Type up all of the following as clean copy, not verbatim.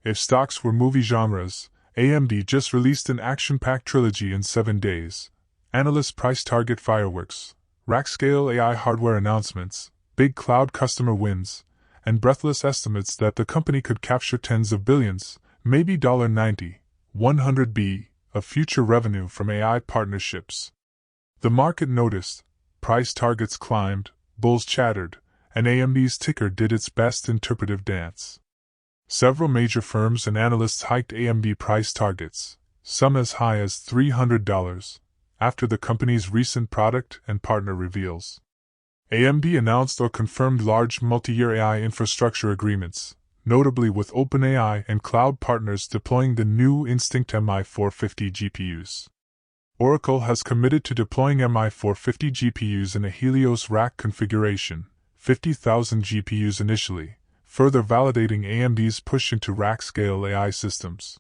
If stocks were movie genres, AMD just released an action-packed trilogy in 7 days. Analysts price target fireworks, rack-scale AI hardware announcements, big cloud customer wins, and breathless estimates that the company could capture tens of billions, maybe $90, $100 of future revenue from AI partnerships. The market noticed, price targets climbed, bulls chattered, and AMD's ticker did its best interpretive dance. Several major firms and analysts hiked AMD price targets, some as high as $300, after the company's recent product and partner reveals. AMD announced or confirmed large multi-year AI infrastructure agreements, notably with OpenAI and cloud partners deploying the new Instinct MI450 GPUs. Oracle has committed to deploying MI450 GPUs in a Helios rack configuration, 50,000 GPUs initially, further validating AMD's push into rack-scale AI systems.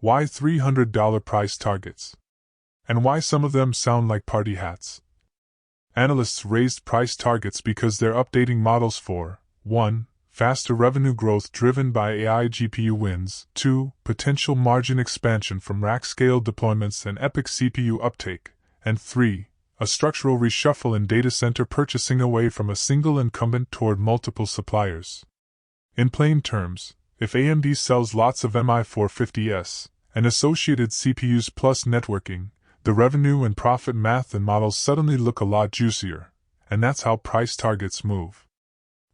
Why $300 price targets? And why some of them sound like party hats? Analysts raised price targets because they're updating models for 1. Faster revenue growth driven by AI GPU wins, 2. Potential margin expansion from rack-scale deployments and EPYC CPU uptake, and 3. A structural reshuffle in data center purchasing away from a single incumbent toward multiple suppliers. In plain terms, if AMD sells lots of MI450S and associated CPUs plus networking, the revenue and profit math and models suddenly look a lot juicier, and that's how price targets move.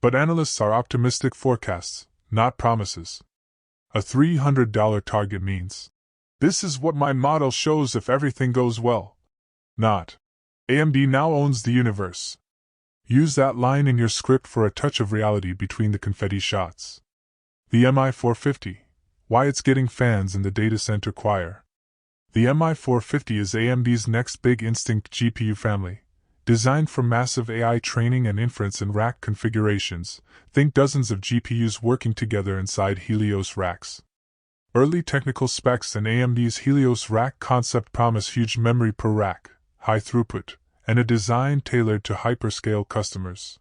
But analysts are optimistic forecasts, not promises. A $300 target means, this is what my model shows if everything goes well. Not, AMD now owns the universe. Use that line in your script for a touch of reality between the confetti shots. The MI450, why it's getting fans in the data center choir. The MI450 is AMD's next big Instinct GPU family, designed for massive AI training and inference in rack configurations. Think dozens of GPUs working together inside Helios racks. Early technical specs and AMD's Helios rack concept promise huge memory per rack, high throughput, and a design tailored to hyperscale customers.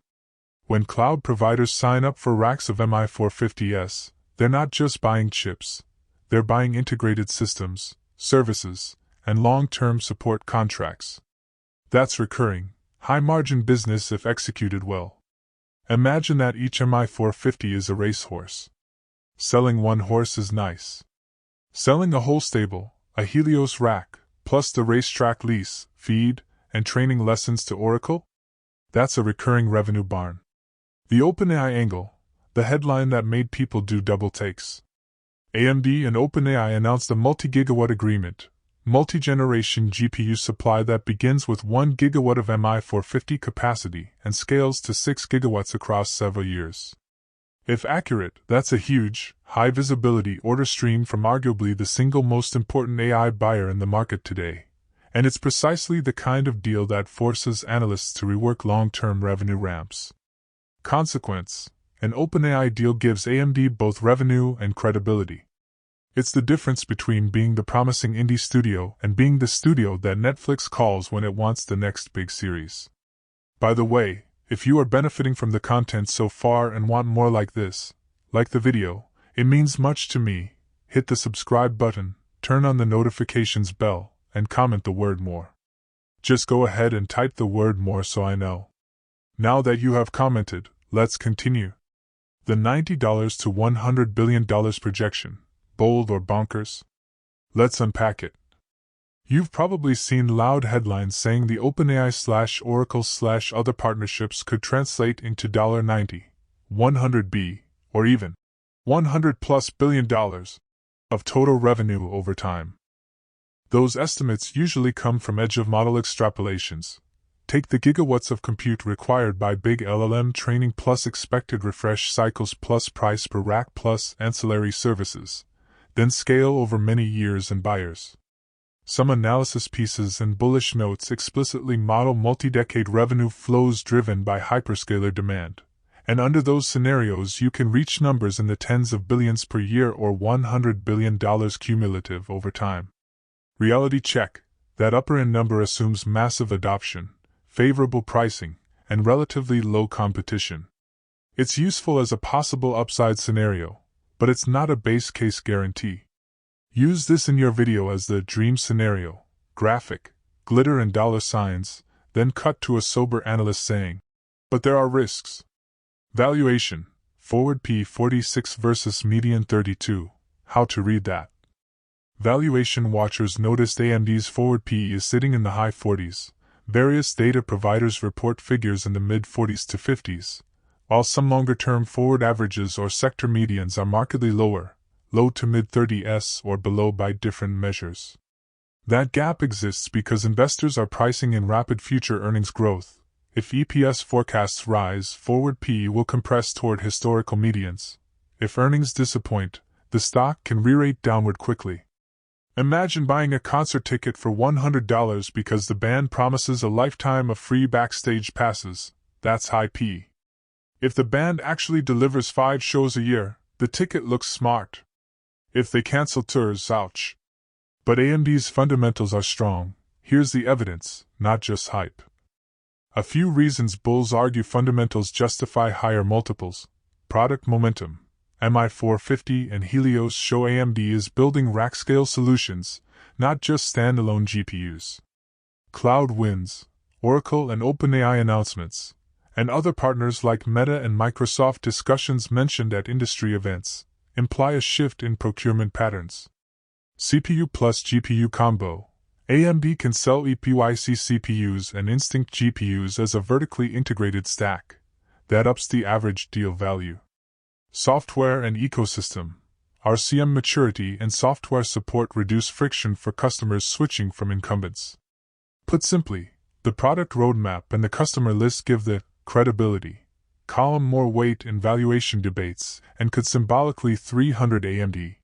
When cloud providers sign up for racks of MI450S, they're not just buying chips, they're buying integrated systems, services, and long-term support contracts. That's recurring, high-margin business if executed well. Imagine that each MI450 is a racehorse. Selling one horse is nice. Selling a whole stable, a Helios rack, plus the racetrack lease, feed, and training lessons to Oracle? That's a recurring revenue barn. The OpenAI angle, the headline that made people do double takes. AMD and OpenAI announced a multi-gigawatt agreement, multi-generation GPU supply that begins with 1 gigawatt of MI450 capacity and scales to 6 gigawatts across several years. If accurate, that's a huge, high-visibility order stream from arguably the single most important AI buyer in the market today. And it's precisely the kind of deal that forces analysts to rework long-term revenue ramps. Consequence: an OpenAI deal gives AMD both revenue and credibility. It's the difference between being the promising indie studio and being the studio that Netflix calls when it wants the next big series. By the way, if you are benefiting from the content so far and want more like this, like the video, it means much to me. Hit the subscribe button, turn on the notifications bell, and comment the word more. Just go ahead and type the word more so I know. Now that you have commented, let's continue. The $90 to $100 billion projection, bold or bonkers? Let's unpack it. You've probably seen loud headlines saying the OpenAI/Oracle/other partnerships could translate into $90, $100 or even $100+ billion of total revenue over time. Those estimates usually come from edge-of-model extrapolations. Take the gigawatts of compute required by big LLM training plus expected refresh cycles plus price per rack plus ancillary services, then scale over many years and buyers. Some analysis pieces and bullish notes explicitly model multi-decade revenue flows driven by hyperscaler demand, and under those scenarios you can reach numbers in the tens of billions per year or $100 billion cumulative over time. Reality check: that upper end number assumes massive adoption, favorable pricing, and relatively low competition. It's useful as a possible upside scenario, but it's not a base case guarantee. Use this in your video as the dream scenario, graphic, glitter and dollar signs, then cut to a sober analyst saying, "But there are risks." Valuation, forward P 46 versus median 32. How to read that? Valuation watchers noticed AMD's forward P is sitting in the high 40s. Various data providers report figures in the mid 40s to 50s, while some longer-term forward averages or sector medians are markedly lower, low to mid 30s or below by different measures. That gap exists because investors are pricing in rapid future earnings growth. If EPS forecasts rise, forward P will compress toward historical medians. If earnings disappoint, the stock can re-rate downward quickly. Imagine buying a concert ticket for $100 because the band promises a lifetime of free backstage passes. That's high P. If the band actually delivers 5 shows a year, the ticket looks smart. If they cancel tours, ouch. But AMD's fundamentals are strong. Here's the evidence, not just hype. A few reasons bulls argue fundamentals justify higher multiples. Product momentum. MI450 and Helios show AMD is building rack-scale solutions, not just standalone GPUs. Cloud wins, Oracle and OpenAI announcements, and other partners like Meta and Microsoft discussions mentioned at industry events, imply a shift in procurement patterns. CPU plus GPU combo. AMD can sell ePYC CPUs and Instinct GPUs as a vertically integrated stack. That ups the average deal value. Software and ecosystem. RCM maturity and software support reduce friction for customers switching from incumbents. Put simply, the product roadmap and the customer list give the credibility column more weight in valuation debates and could symbolically 300 AMD.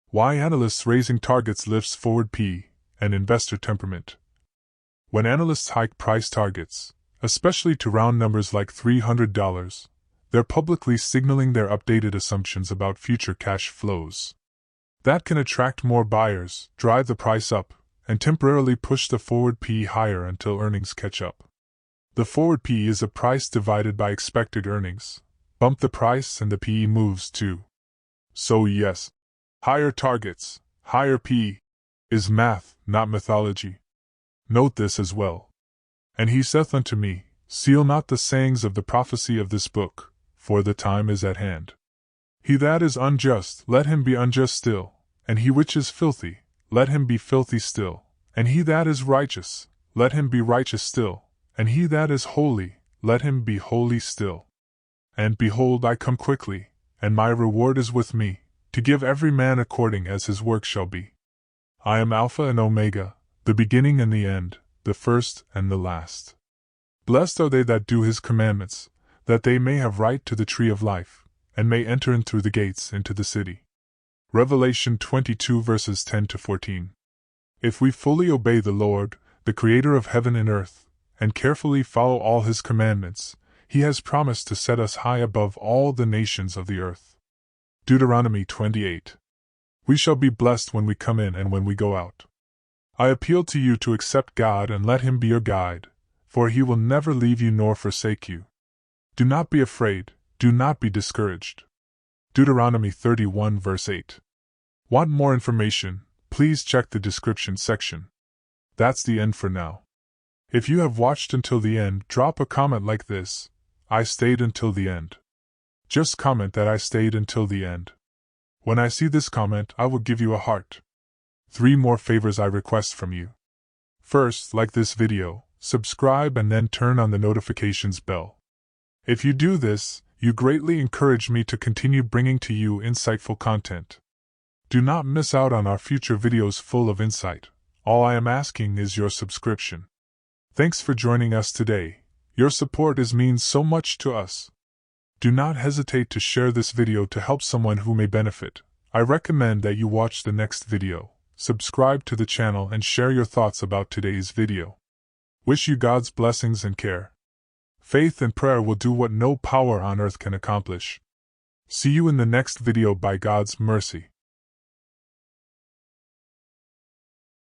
Why analysts raising targets lifts forward P and investor temperament. When analysts hike price targets, especially to round numbers like $300, they're publicly signaling their updated assumptions about future cash flows. That can attract more buyers, drive the price up, and temporarily push the forward P higher until earnings catch up. The forward P is a price divided by expected earnings. Bump the price and the P moves too. So yes, higher targets, higher P, is math, not mythology. Note this as well. And he saith unto me, seal not the sayings of the prophecy of this book, for the time is at hand. He that is unjust, let him be unjust still, and he which is filthy, let him be filthy still, and he that is righteous, let him be righteous still, and he that is holy, let him be holy still. And behold, I come quickly, and my reward is with me, to give every man according as his work shall be. I am Alpha and Omega, the beginning and the end, the first and the last. Blessed are they that do his commandments, that they may have right to the tree of life, and may enter in through the gates into the city. Revelation 22 verses 10 to 14. If we fully obey the Lord, the Creator of heaven and earth, and carefully follow all his commandments, he has promised to set us high above all the nations of the earth. Deuteronomy 28. We shall be blessed when we come in and when we go out. I appeal to you to accept God and let him be your guide, for he will never leave you nor forsake you. Do not be afraid, do not be discouraged. Deuteronomy 31 verse 8. Want more information? Please check the description section. That's the end for now. If you have watched until the end, drop a comment like this: I stayed until the end. Just comment that I stayed until the end. When I see this comment, I will give you a heart. 3 more favors I request from you. First, like this video, subscribe and then turn on the notifications bell. If you do this, you greatly encourage me to continue bringing to you insightful content. Do not miss out on our future videos full of insight. All I am asking is your subscription. Thanks for joining us today. Your support means so much to us. Do not hesitate to share this video to help someone who may benefit. I recommend that you watch the next video, subscribe to the channel and share your thoughts about today's video. Wish you God's blessings and care. Faith and prayer will do what no power on earth can accomplish. See you in the next video by God's mercy.